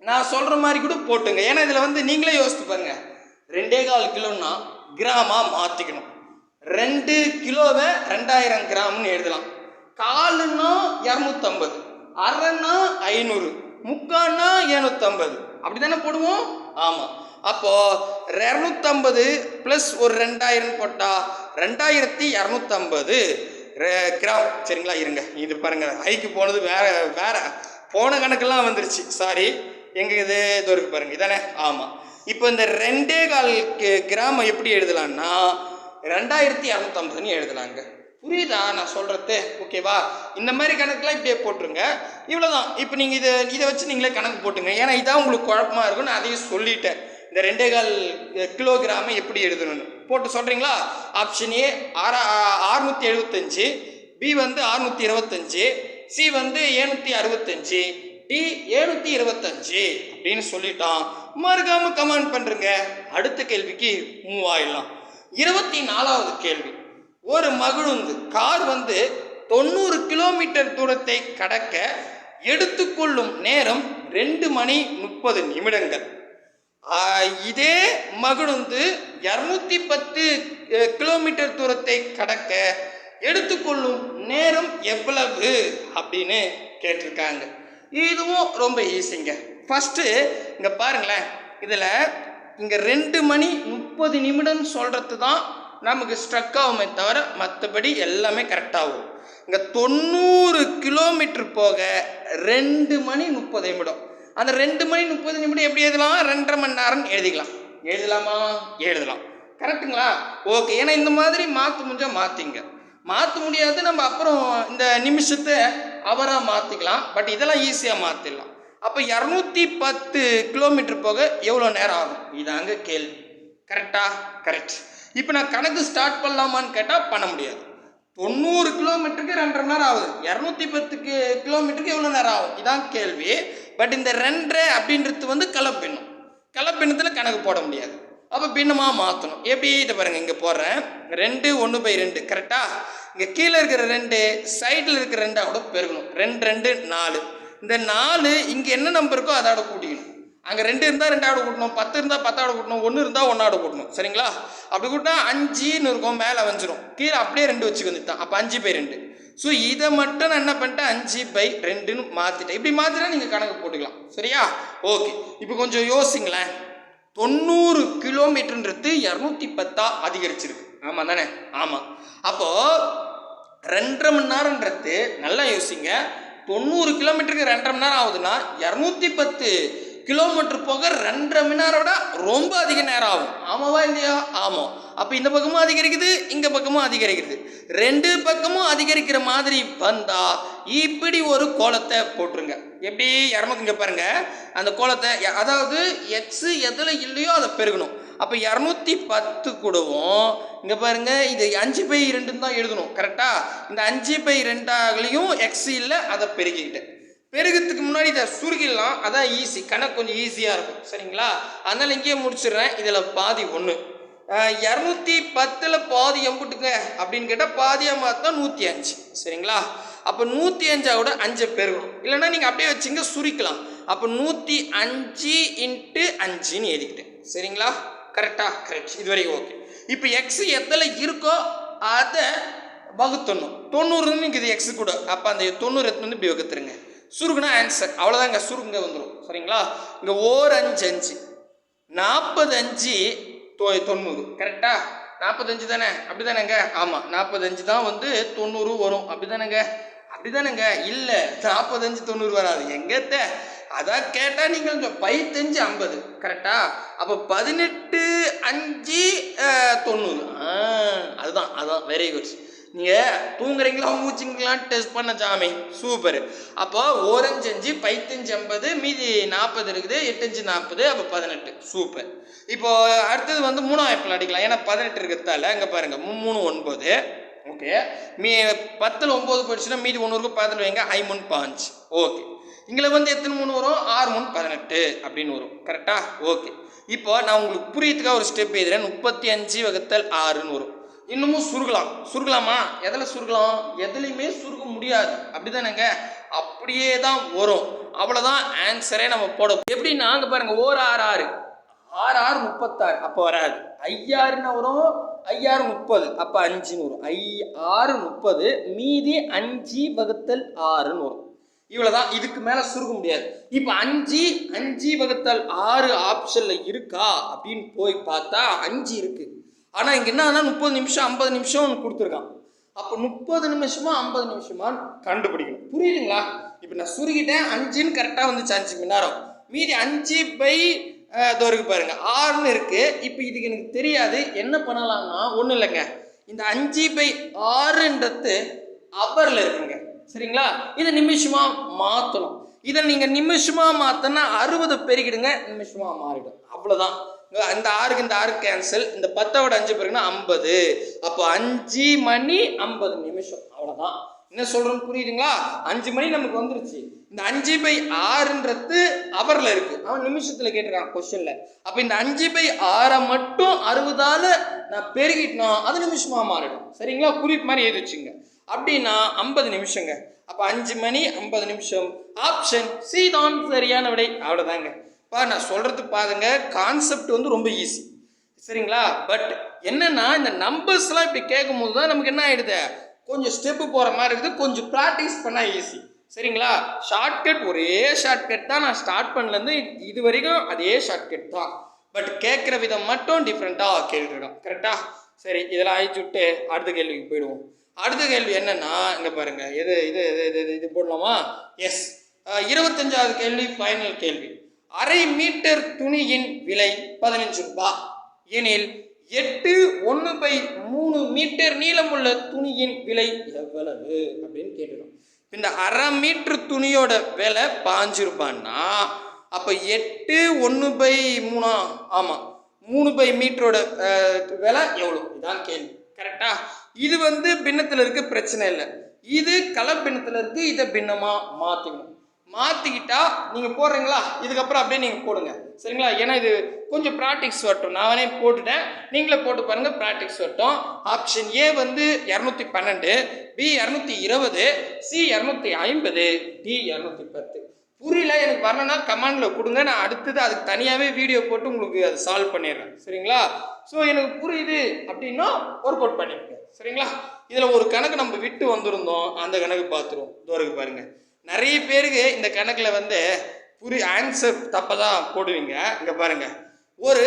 நான் சொல்கிற மாதிரி கூட போட்டுங்க. ஏன்னா இதில் நீங்களே யோசித்து பாருங்க. 2.25 கிலோன்னா கிராமாக மாற்றிக்கணும். 2 கிலோவை 2000 கிராம்னு எழுதலாம். காலுன்னா 250, அரைன்னா 500, முக்கான்னா 750. அப்படி தானே போடுவோம்? ஆமாம். அப்போது 250 ப்ளஸ் ஒரு 2000 போட்டால் 2250 கிராம். சரிங்களா? இருங்க, இது பாருங்கள். ஐக்கு போனது வேறு போன கணக்கெல்லாம் வந்துருச்சு. சாரி, எங்கள் இது இருக்கு பாருங்கள். இதானே? ஆமாம். இப்போ இந்த 2.25 கிராம் எப்படி எழுதலான்னா 2250ன்னு எழுதலாங்க. புரியுதா நான் சொல்கிறது? ஓகேவா? இந்த மாதிரி கணக்கெலாம் இப்படியே போட்டுருங்க. இவ்வளோதான். இப்போ நீங்கள் இதை வச்சு நீங்களே கணக்கு போட்டுங்க. ஏன்னா இதான் உங்களுக்கு குழப்பமாக இருக்கும். நான் அதையும் சொல்லிட்டேன். இந்த 2.25 கிலோகிராமை எப்படி எழுதணும்னு போட்டு சொல்கிறீங்களா? Option A 675, B 625, C 765, D 725 அப்படின்னு சொல்லிட்டான். மறக்காம கமெண்ட் பண்ணுறங்க. அடுத்த கேள்விக்கு மூவ் ஆயிடலாம். 24வது கேள்வி. ஒரு மகிழுந்து கார் 90 கிலோமீட்டர் தூரத்தை கடக்க எடுத்துக்கொள்ளும் நேரம் 2 மணி 30 நிமிடங்கள். இதே மகிழுந்து 210 கிலோமீட்டர் தூரத்தை கடக்க எடுத்துக்கொள்ளும் நேரம் எவ்வளவு அப்படின்னு கேட்டிருக்காங்க. இதுவும் ரொம்ப ஈஸிங்க. ஃபஸ்ட்டு இங்கே பாருங்களேன். இதில் இங்கே 2 மணி 30 நிமிடம் சொல்கிறது தான் நமக்கு ஸ்ட்ரக் ஆகுமே தவிர மற்றபடி எல்லாமே கரெக்டாகும். இங்கே 90 கிலோமீட்டர் போக 2 மணி 30 நிமிடம். அந்த 2 மணி 30 நிமிடம் எப்படி எழுதலாம்? 2.5 மணி நேரம்னு எழுதிக்கலாம். எழுதலாமா? எழுதலாம். கரெக்டுங்களா? ஓகே. ஏன்னா இந்த மாதிரி மாற்ற முடிஞ்சால் மாற்றிங்க. மாற்ற முடியாது, நம்ம அப்புறம் இந்த நிமிஷத்தை அவராக மாற்றிக்கலாம். பட் இதெல்லாம் ஈஸியாக மாற்றிடலாம். அப்போ 210 கிலோமீட்டர் போக எவ்வளோ நேரம் ஆகும்? இதாங்க கேள்வி. கரெக்டா? கரெக்ட். இப்போ நான் கணக்கு ஸ்டார்ட் பண்ணலாமான்னு கேட்டால் பண்ண முடியாது. 90 கிலோமீட்டருக்கு 2.5 மணி நேரம் ஆகுது. 210 கிலோமீட்டருக்கு எவ்வளோ நேரம் ஆகும்? இதான் கேள்வி. பட் இந்த 2 அப்படின்றது கலப்பின்னம். கலப்பின்னத்தில் கணக்கு போட முடியாது. அப்போ பின்னமாக மாற்றணும். எப்படி? இதை பாருங்கள், இங்கே போடுறேன். 2 1/2. கரெக்டாக? இங்கே கீழே இருக்கிற 2 சைடில் இருக்கிற 2 கூட பெருகணும். 2 2 4. இந்த 4 இங்கே என்ன நம்பர் இருக்கோ அதோட கூட்டிக்கணும். அங்கே 2 இருந்தால் 2 கூட்டணும், 10 இருந்தால் 10 கூட்டணும், 1 இருந்தால் 1 கூட்டணும். சரிங்களா? அப்படி கூட்டினா 5ன்னு இருக்கும், மேலே வந்துடும். கீழே அப்படியே 2 வச்சுக்க வந்துட்டான். அப்போ 5/2. ஸோ இதை மட்டும் நான் என்ன பண்ணிட்டேன் 5/2ன்னு மாற்றிட்டேன். இப்படி மாற்றினா நீங்கள் கணக்கு போட்டுக்கலாம். சரியா? ஓகே. இப்போ கொஞ்சம் யோசிங்களேன். 90 கிலோமீட்டர்ன்றது 210 அதிகரிச்சிருக்கு. ஆமாம் தானே? ஆமாம். அப்போது 2.5 மணி நேரம்ன்றது நல்லா யோசிங்க. 90 கிலோமீட்டருக்கு 2.5 மணி நேரம் ஆகுதுன்னா 210 கிலோமீட்டர் போக 2.5 மணி நேரம் விட ரொம்ப அதிக நேரம் ஆகும். ஆமாவா இல்லையா? ஆமாம். அப்போ இந்த பக்கமும் அதிகரிக்குது, இந்த பக்கமும் அதிகரிக்கிறது. 2 பக்கமும் அதிகரிக்கிற மாதிரி வந்தா இப்படி ஒரு கோலத்தை போட்டுருங்க. எப்படி இங்கே பாருங்க, அந்த கோலத்தை அதாவது எக்ஸ் எதில் இல்லையோ அதை பெருகணும். அப்போ 210 கூடவும் இங்கே பாருங்க, இது 5/2 தான் எழுதணும். கரெக்டா? இந்த 5/2 எக்ஸ் இல்லை, அதை பெருகிக்கிட்டேன். பெருகிறதுக்கு முன்னாடி இதை சுருகிடலாம், அதான் ஈஸி, கணக்கு கொஞ்சம் ஈஸியாக இருக்கும். சரிங்களா? அதனால் இங்கேயே முடிச்சிடுறேன். இதில் பாதி 1, 210 பாதி எம்புட்டுங்க அப்படின்னு கேட்டால் பாதியாக மாற்றினா 105. சரிங்களா? அப்போ 105 கூட 5 பெருகணும். இல்லைன்னா நீங்கள் அப்படியே வச்சுங்க, சுருக்கலாம். அப்போ 105 × 5ன்னு எழுதிக்கிட்டேன். சரிங்களா? கரெக்டாக? கரெக்ட். இது வரைக்கும் ஓகே. இப்போ எக்ஸ் எதில் இருக்கோ அதை வகுத்தணும். 90ன்னு இது எக்ஸு கூட. அப்போ அந்த 90 எடுத்து இப்படி வகுத்துருங்க. சுருக்குனா ஆன்சர். அவ்வளோதாங்க, சுருக்குங்க வந்துடும். சரிங்களா? இங்கே 5 5 45 90. கரெக்டா? 45 தானே? அப்படி தானேங்க? ஆமாம், 45 தான் 90 வரும். அப்படி தானேங்க? அப்படி தானேங்க? இல்லை, 45 90 வராது. எங்கத்த அதான் கேட்டால் நீங்கள் கொஞ்சம் 15 50. கரெக்டா? அப்போ 18 5 90. அதுதான் அதுதான். Very good. நீங்கள் தூங்குறீங்களா மூச்சுங்களான்னு டெஸ்ட் பண்ண சாமி. சூப்பர். அப்போ 1 5 5 15 50, மீதி 40 இருக்குது. 8 5 40, அப்போ 18. சூப்பர். இப்போ அடுத்தது 3ஆம் வாய்ப்பில் அடிக்கலாம். ஏன்னா 18 இருக்கிறதால இங்கே பாருங்கள், 3 9. ஓகே. 10ல் 9 போயிடுச்சுன்னா மீதி 1 இருக்கும், 10ல் வைங்க. 5 5. ஓகே. இங்கே எத்தனை 3 வரும்? 6 18 அப்படின்னு வரும். கரெக்டா? ஓகே. இப்போ நான் உங்களுக்கு புரியத்துக்காக ஒரு ஸ்டெப் எழுதுறேன். 35/6ன்னு வரும். இன்னமும் சுருகலாமா? எதில் சுருகலாம்? எதுலையுமே சுருக முடியாது. அப்படி தானேங்க? அப்படியே தான் வரும். அவ்வளோதான் ஆன்சரே நம்ம போட. எப்படி நாங்கள் பாருங்க, 1 6 6 6 6 36. அப்போ வராது. 5 வரும். 5 30, அப்போ 5ன்னு வரும். 6 30, மீதி 5/6ன்னு வரும். இவ்வளோதான். இதுக்கு மேலே சுருக முடியாது. இப்போ 5/6 ஆப்ஷனில் இருக்கா அப்படின்னு போய் பார்த்தா 5 இருக்கு. ஆனால் இங்கே என்ன 30 நிமிஷம் 50 நிமிஷம் ஒன்று கொடுத்துருக்கான். அப்போ 30 நிமிஷமா 50 நிமிஷமான்னு கண்டுபிடிக்கணும். புரியுதுங்களா? இப்போ நான் சுருகிட்டேன். 5ன்னு கரெக்டாக 5 மணி நேரம். மீதி 5/6 இருக்கு பாருங்க, 6ன்னு இருக்கு. இப்போ இதுக்கு எனக்கு தெரியாது. என்ன பண்ணலாம்னா ஒன்றும் இல்லைங்க, இந்த 5/6ன்றது அவரில் இருக்குங்க. சரிங்களா? இதை நிமிஷமா மாற்றணும். இதை நீங்கள் நிமிஷமா மாற்றினா 60 பெருகிடுங்க, நிமிஷமா மாறிடும். அவ்வளோதான். இந்த 6க்கு இந்த 6 கேன்சல். இந்த 10ஓட 5 பெருக்குன்னா 50. அப்போ 5 மணி 50 நிமிஷம். அவ்வளோதான். என்ன சொல்கிறோன்னு புரியுதுங்களா? 5 மணி நமக்கு வந்துருச்சு. இந்த 5/6ன்றது அவரில் இருக்கு. அவன் நிமிஷத்தில் கேட்டிருக்கான் கொஸ்டின்ல. அப்போ இந்த 5/6 மட்டும் 60ஆல் நான் பெருகிட்டோம், அது நிமிஷமா மாறிடும். சரிங்களா? குறிப்பு மாதிரி எழுதி வச்சுங்க. அப்படின்னா 50 நிமிஷங்க. அப்போ 5 மணி 50 நிமிஷம். ஆப்ஷன் சி தான் சரியான விடை. அவ்வளோதாங்க. நான் சொல்கிறது பாருங்க, கான்செப்ட் ரொம்ப ஈஸி. சரிங்களா? பட் என்னன்னா இந்த நம்பர்ஸ்லாம் இப்படி கேட்கும் போது தான் நமக்கு என்ன ஆகிடுது, கொஞ்சம் ஸ்டெப்பு போகிற மாதிரி இருக்குது. கொஞ்சம் ப்ராக்டிஸ் பண்ணால் ஈஸி. சரிங்களா? ஷார்ட்கட், ஒரே ஷார்ட்கட் தான். நான் ஸ்டார்ட் பண்ணலேருந்து இது வரைக்கும் அதே ஷார்ட்கட் தான். பட் கேட்குற விதம் மட்டும் டிஃப்ரெண்ட்டாக கேட்டுருக்கோம். கரெக்டாக? சரி, இதெல்லாம் அழிச்சு விட்டு அடுத்த கேள்விக்கு போயிடுவோம். அடுத்த கேள்வி என்னன்னா, இங்கே பாருங்க, இது இது இது இது போடலாமா? எஸ். 25வது கேள்வி, ஃபைனல் கேள்வி. அரை மீட்டர் துணியின் விலை 15 ரூபாய் எனில் 8 1/3 மீட்டர் நீளமுள்ள துணியின் விலை எவ்வளவு அப்படின்னு கேட்டுடும். இந்த அரை மீட்டர் துணியோட விலை 5 ரூபான்னா அப்போ 8 1/3, ஆமாம் 3 மீட்டரோட விலை எவ்வளோ? இதான் கேள்வி. கரெக்டா? இது பின்னத்தில் இருக்கு, பிரச்சனை இல்லை. இது கலர் பின்னத்தில் இருக்கு, இதை பின்னமாக மாற்றிக்கணும். மாற்றிக்கிட்டா நீங்கள் போடுறீங்களா? இதுக்கப்புறம் அப்படியே நீங்கள் போடுங்க. சரிங்களா? ஏன்னா இது கொஞ்சம் ப்ராக்டிக்ஸ் வரட்டும். நானே போட்டுட்டேன், நீங்களே போட்டு பாருங்கள், ப்ராக்டிக்ஸ் வரட்டும். Option A 212, B 220, C 250, D 210. புரியல, எனக்கு வரலன்னா கமெண்டில் கொடுங்க. நான் அடுத்தது அதுக்கு தனியாகவே வீடியோ போட்டு உங்களுக்கு அதை சால்வ் பண்ணிடுறேன். சரிங்களா? ஸோ எனக்கு புரியுது அப்படின்னா ஒர்க் அவுட் பண்ணிக்கோங்க. சரிங்களா? இதில் ஒரு கணக்கு நம்ம விட்டு வந்திருந்தோம், அந்த கணக்கு பார்த்துருவோம். தோருக்கு பாருங்க, நிறைய பேருக்கு இந்த கணக்கில் வந்து ஆன்சர் தப்பை தான் போடுவீங்க. இங்கே பாருங்க, ஒரு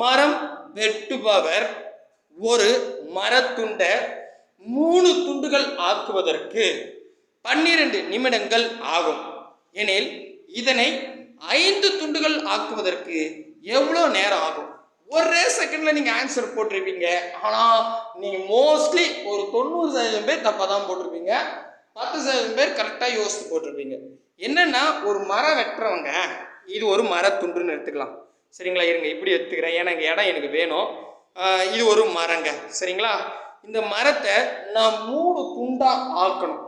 மரம் வெட்டுபவர் ஒரு மரத்துண்டை 3 துண்டுகள் ஆக்குவதற்கு 12 நிமிடங்கள் ஆகும் எனில் இதனை 5 துண்டுகள் ஆக்குவதற்கு எவ்வளோ நேரம் ஆகும்? ஒரே செகண்ட்ல நீங்க ஆன்சர் போட்டிருப்பீங்க. ஆனால் நீங்க மோஸ்ட்லி ஒரு 90% பேர் தப்பாக தான் போட்டிருப்பீங்க, 10% பேர் கரெக்டாக யோசித்து போட்டிருப்பீங்க. என்னன்னா, ஒரு மரம் வெட்டுறவங்க, இது ஒரு மரத்துண்டுன்னு எடுத்துக்கலாம். சரிங்களா? இருங்க, இப்படி எடுத்துக்கிறேன், ஏன்னா இடம் எனக்கு வேணும். இது ஒரு மரங்க. சரிங்களா? இந்த மரத்தை நான் 3 துண்டா ஆக்கணும்.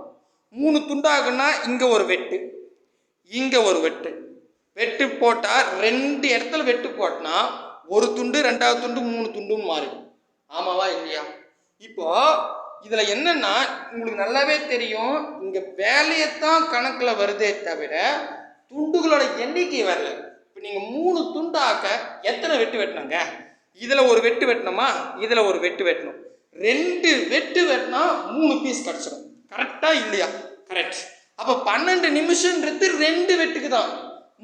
3 துண்டாகனா இங்கே ஒரு வெட்டு, இங்கே ஒரு வெட்டு. வெட்டு போட்டால் 2 இடத்துல வெட்டு போட்டனா ஒரு துண்டு, 2வது துண்டு, 3 துண்டுன்னு மாறிடும். ஆமாவா இல்லையா? இப்போ இதில் என்னன்னா, உங்களுக்கு நல்லாவே தெரியும், இங்கே வேலையைத்தான் கணக்கில் வருதே தவிர துண்டுகளோட எண்ணிக்கை வரல. இப்போ நீங்கள் 3 துண்டாக்க எத்தனை வெட்டு வெட்டினாங்க? இதில் ஒரு வெட்டு வெட்டணுமா, இதில் ஒரு வெட்டு வெட்டணும். 2 வெட்டு வெட்டினா 3 பீஸ் கிடச்சிடும். கரெக்டா இல்லையா? கரெக்ட். அப்போ 12 நிமிஷம்ன்றது 2 வெட்டுக்கு தான்,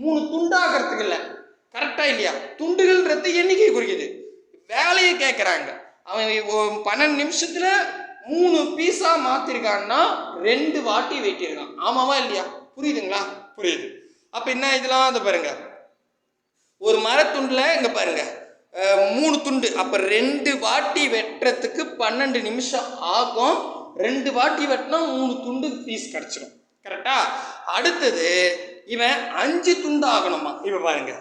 3 துண்டாகிறதுக்கு இல்லை. கரெக்டா இல்லையா? துண்டுகள்ன்றது எண்ணிக்கை குறிக்குது, வேலையை கேட்குறாங்க. அவன் 12 நிமிஷத்துல 3 பீஸா மாத்திருக்கான்னா 2 வாட்டி வெட்டியிருக்கான். ஆமாவா இல்லையா? புரியுதுங்களா? புரியுது. அப்ப என்ன இதெல்லாம் அதை பாருங்க, ஒரு மரத்துண்டுல இங்க பாருங்க 3 துண்டு, அப்ப 2 வாட்டி வெட்டுறதுக்கு 12 நிமிஷம் ஆகும். 2 வாட்டி வெட்டினா 3 துண்டு பீஸ் கிடைச்சிடும். கரெக்டா? அடுத்தது இவன் 5 துண்டு ஆகணுமா. இப்ப பாருங்க,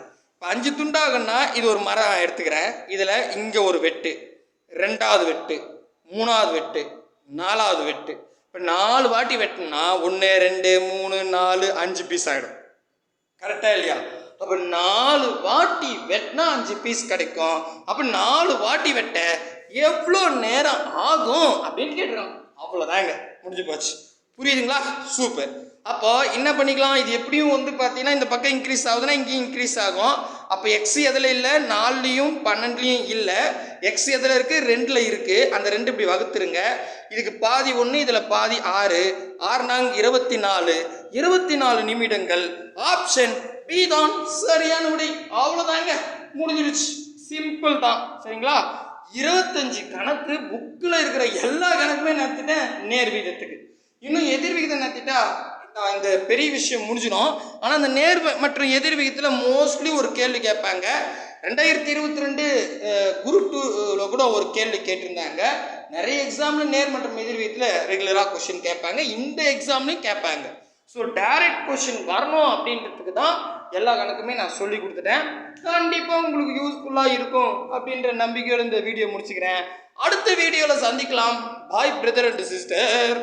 5 துண்டாகணும்னா இது ஒரு மரம் எடுத்துக்கிறேன். இதில் இங்கே ஒரு வெட்டு, 2வது வெட்டு, 3வது வெட்டு, 4வது வெட்டு. இப்போ 4 வாட்டி வெட்டுனா 1 2 3 4 5 பீஸ் ஆகிடும். கரெக்டாக இல்லையா? அப்போ 4 வாட்டி வெட்டினா 5 பீஸ் கிடைக்கும். அப்போ 4 வாட்டி வெட்ட எவ்வளோ நேரம் ஆகும் அப்படின்னு கேட்டுருக்கான். அவ்வளோதாங்க, முடிஞ்சு போச்சு. புரியுதுங்களா? சூப்பர். அப்போ என்ன பண்ணிக்கலாம், இது எப்படியும் வந்து பார்த்தீங்கன்னா இந்த பக்கம் இன்க்ரீஸ் ஆகுதுன்னா இங்கேயும் இன்க்ரீஸ் ஆகும். அப்போ எக்ஸ் எதில் இல்லை, 4லையும் 12லையும் இல்லை, எக்ஸ் எதில் இருக்குது, 2ல் இருக்குது. அந்த 2 இப்படி வகுத்துருங்க. இதுக்கு பாதி 1, இதில் பாதி 6, 6 நாங்க 24, 24 நிமிடங்கள். ஆப்ஷன் பி தான் சரியான விடை. அவ்வளோதாங்க, முடிஞ்சிடுச்சு. சிம்பிள் தான். சரிங்களா? 25 கணக்கு புக்கில் இருக்கிற எல்லா கணக்குமே நடத்திட்டேன் நேர் விகிதத்துக்கு. இன்னும் எதிர் விகிதம் நடத்திட்டா இந்த பெரிய விஷயம் முடிஞ்சிடும். ஆனால் அந்த நேர் மற்றும் எதிர் விகிதத்தில் மோஸ்ட்லி ஒரு கேள்வி கேட்பாங்க. 2022 குரூப் 2ல கூட ஒரு கேள்வி கேட்டிருந்தாங்க. நிறைய எக்ஸாமில் நேர் மற்றும் எதிர் விகிதத்தில் ரெகுலராக கொஸ்டின் கேட்பாங்க, இந்த எக்ஸாம்லையும் கேட்பாங்க. ஸோ டைரக்ட் கொஸ்டின் வரணும் அப்படின்றதுக்கு தான் எல்லா கணக்குமே நான் சொல்லி கொடுத்துட்டேன். கண்டிப்பாக உங்களுக்கு யூஸ்ஃபுல்லாக இருக்கும் அப்படின்ற நம்பிக்கையோடு இந்த வீடியோ முடிச்சுக்கிறேன். அடுத்த வீடியோவில் சந்திக்கலாம். பாய் பிரதர் அண்ட் சிஸ்டர்.